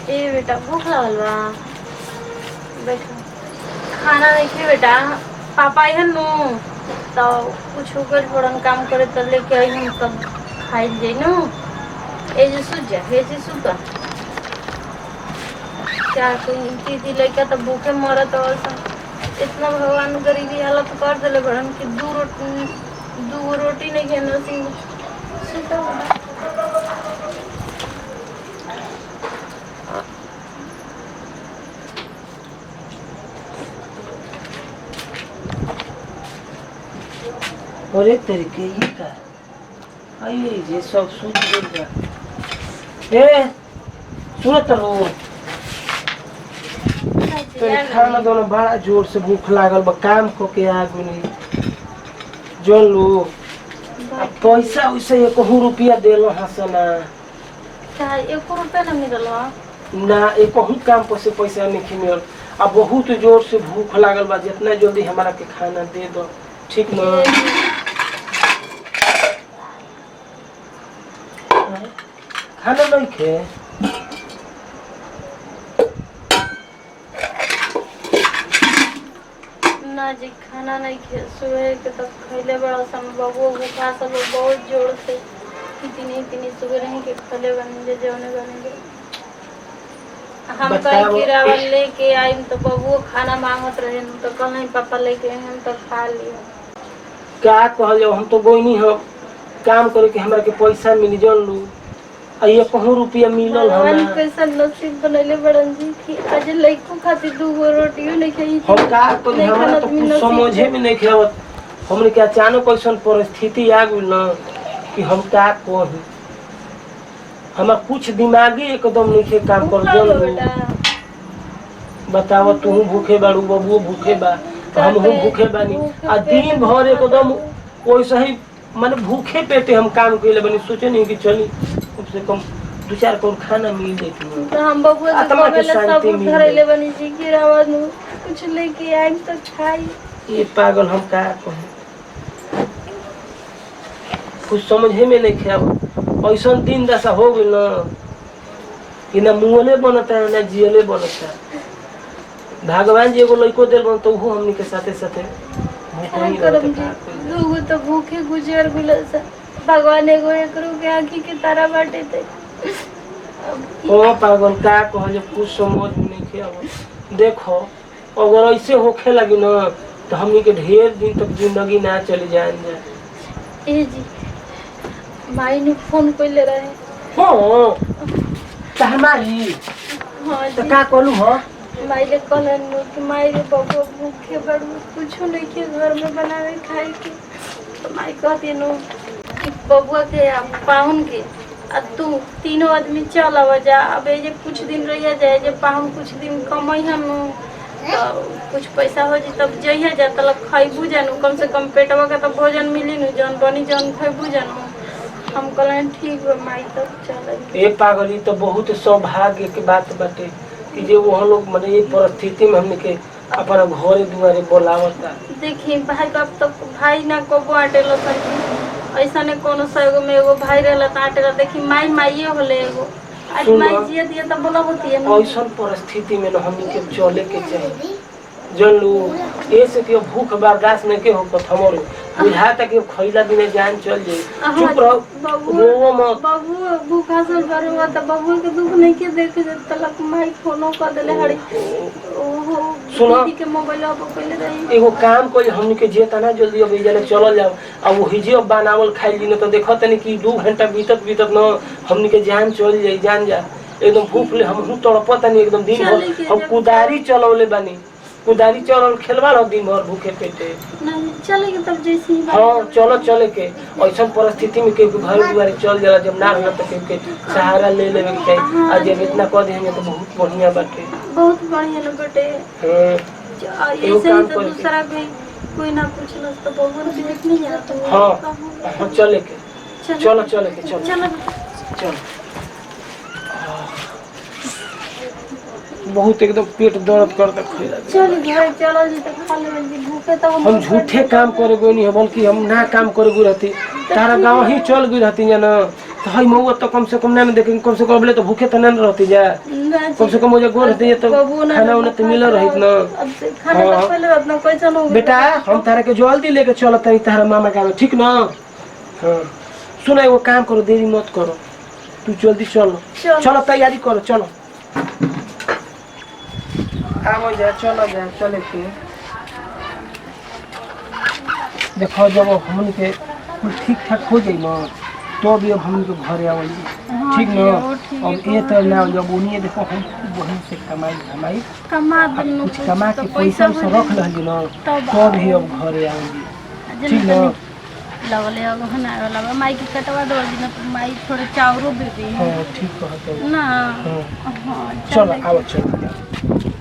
ए बेटा भूख लगल बा। बैठो खाना नहीं खे बेटा। पापा आई नु तो कुछ ऊपर थोड़ा काम करे तो लेके आई हम तब खाई जाई नु। ए जे सुत जा हे जे सुत क्या कोई दीदी लड़का तो भूखे मरत और इतना भगवान गरीबी हालत कर दिले बड़न कि दू रोटी नहीं खेना सुता अरे तरीके ये का आइए ये सब सूझ गया। ए सुनत रहो तेरे खाना दोनों बड़ा जोर से भूख लागल बा काम को के आगू नहीं जोन लो पैसा वैसे 1 रुपया देलो हसना क्या 1 रुपया ना मिलल ना 1 काम पर से पैसा नहीं मिलल। अब बहुत जोर से भूख लागल बा जितना जल्दी हमारा के खाना दे दो ठीक ना। खाना नहीं खे ना जी खाना नहीं खे सुबह के तक खैले बड़ा सन बबू भूखा सब बहुत जोर से इतनी सुबह नहीं के खैले बनेंगे जौने बनेंगे। हम कहीं किरावा लेके आई तो बबू खाना मांगत रहे तो कल नहीं पापा लेके आए हम तो खा लिए। क्या कहल हम तो गोइनी हम काम करे के हमरा के पैसा मिली जन लू आ 1 रुपया मिलल भगवान कैसा नसीब बनैले बड़न जी कि आज लइको खातिर 2 रोटियो नहीं खाई। हम का तो हमरा तो कुछ समझे में नहीं आवत हमने के अचानक ऐसा परिस्थिति आ गई ना कि हम का कही हमार कुछ दिमागी एकदम नहीं काम कर जन बताओ तू भूखे बाड़ू बबुओ भूखे बा हम भूखे बानी आ दिन भर एकदम वैसे ही माने भूखे पेटे हम काम कइले बनी सोचे नहीं कि चली कम से कम 2-4 कौन खाना मिल जाती तो हम बबुआ के कबेला सब धरैले बनी जी कि रावा नु कुछ लेके आई तो खाई। ये पागल हम का कहे कुछ समझे में नहीं खाव ऐसा दिन दशा हो गई ना कि ना मुँहले बनता है ना जियले बनता है। भगवान जी एगो लइको दिल बन तो हमनी के साथे साथे लोग तो भूखे गुजर गुलस भगवान एगो एकरो के आँखी के तारा बाटे थे। ओ पागल का कह जब कुछ समझ में नहीं के देखो अगर ऐसे होखे लगी ना तो हमनी के ढेर दिन तक जिंदगी ना चली जाए। ए जी माई ने फोन कइले रहे हां त हमारी हां तो का कहलू हो माई ले कहलन कि माई रे बबुआ भूखे बड़ू कुछ नहीं के घर में बनावे खाए के तो माई कहती नु कि बबुआ के पाहुन के आ तू तीनों आदमी चल आवा जा। अब ये कुछ दिन रहिया जाए जब पाहुन कुछ दिन कमाई हम तो कुछ पैसा हो जी तब जइया जा तब खैबू जानू कम से कम पेटवा का तो भोजन मिली नु जौन बनी जौन खैबू जानू। हम कहलन ठीक बा माई तब चल। ए पागली तो बहुत सौभाग्य के बात बाटे कि जे वो लोग माने ये परिस्थिति में हमने के अपना घरे दुआरे बोलावता। देखी भाई बाप तो भाई ना को बाटेलो सही ऐसा ने कोनो सएगो में एगो भाई रहला ताटेला देखी माई माईए होले एगो आज माई जिया दिया त बोला होती है ऐसा परिस्थिति में हमनी के चले के चाहिए जन लो ऐसे कि भूख बर्दाश्त नहीं के हो हमरो बुझा तक खैला दिन जान चल जाए चुप रहो रोवो मत बाबू भूखा से भरवा त बाबू के दुख नहीं के देखे तलक माई फोनो कर देले हड़ी ओहो सुनो दीदी के मोबाइल अब पहले रही एगो काम कोई हमनी के जे तना जल्दी अब जाने चल जाओ अब वो हिजे बनावल खाई ली न तो देखो तनी कि 2 घंटा बीतत न हमनी के जान चल जाई जान जा एकदम भूख ले हम तड़पत नहीं एकदम दिन भर हम कुदारी चलौले बानी कुदारी चल खेलवा लो दिन भर भूखे पेटे नहीं चलेंगे तब जैसे ही हाँ चलो चले के ऐसा परिस्थिति में के घर दुआरे चल जाला जब ना रहना तो के सहारा ले लेवे के चाहिए आज जब इतना कर देंगे तो बहुत बढ़िया बाटे बहुत बढ़िया न बटे हां ऐसे ही तो दूसरा भी कोई ना पूछलस तो बहुत देख नहीं जाता तो हां चले के चलो चले के चलो चलो बहुत एकदम पेट दर्द करता खैला चल घर चलो जी तो खा ले जी भूखे तो हम झूठे काम करे गो नहीं बल्कि हम ना काम करे गो रहती तारा गांव ही चल गई रहती ना तो हई मऊआ तो कम से कम ना देखें, कम से कम अबले तो भूखे तो ना रहती जा, कम से कम मुझे गोर रहती है तो खाना उन्हें तो मिल रही ना। खाने का पहले उतना कैसा हो बेटा हम तारा के जल्दी लेके चलत हई तारा मामा का, ठीक ना? हाँ सुना वो काम करो, देरी मत करो, तू जल्दी चलो चलो तैयारी करो चलो। आओ जा चलो जा चले के देखो जब हमन के कुछ ठीक ठाक हो जाई ना तो भी अब हमन के घरे आवल ठीक ना। अब ये तो ना जब उन्हीं देखो हम वहीं से कमाई कमा कुछ कमा के पैसा से रख लहली ना तो भी अब घरे आवल ठीक ना। लगले अब हना लगा माई की कटवा दो दिन माई थोड़े चावरो दे दे। हां ठीक कहत ना हां हां चलो आओ चलो।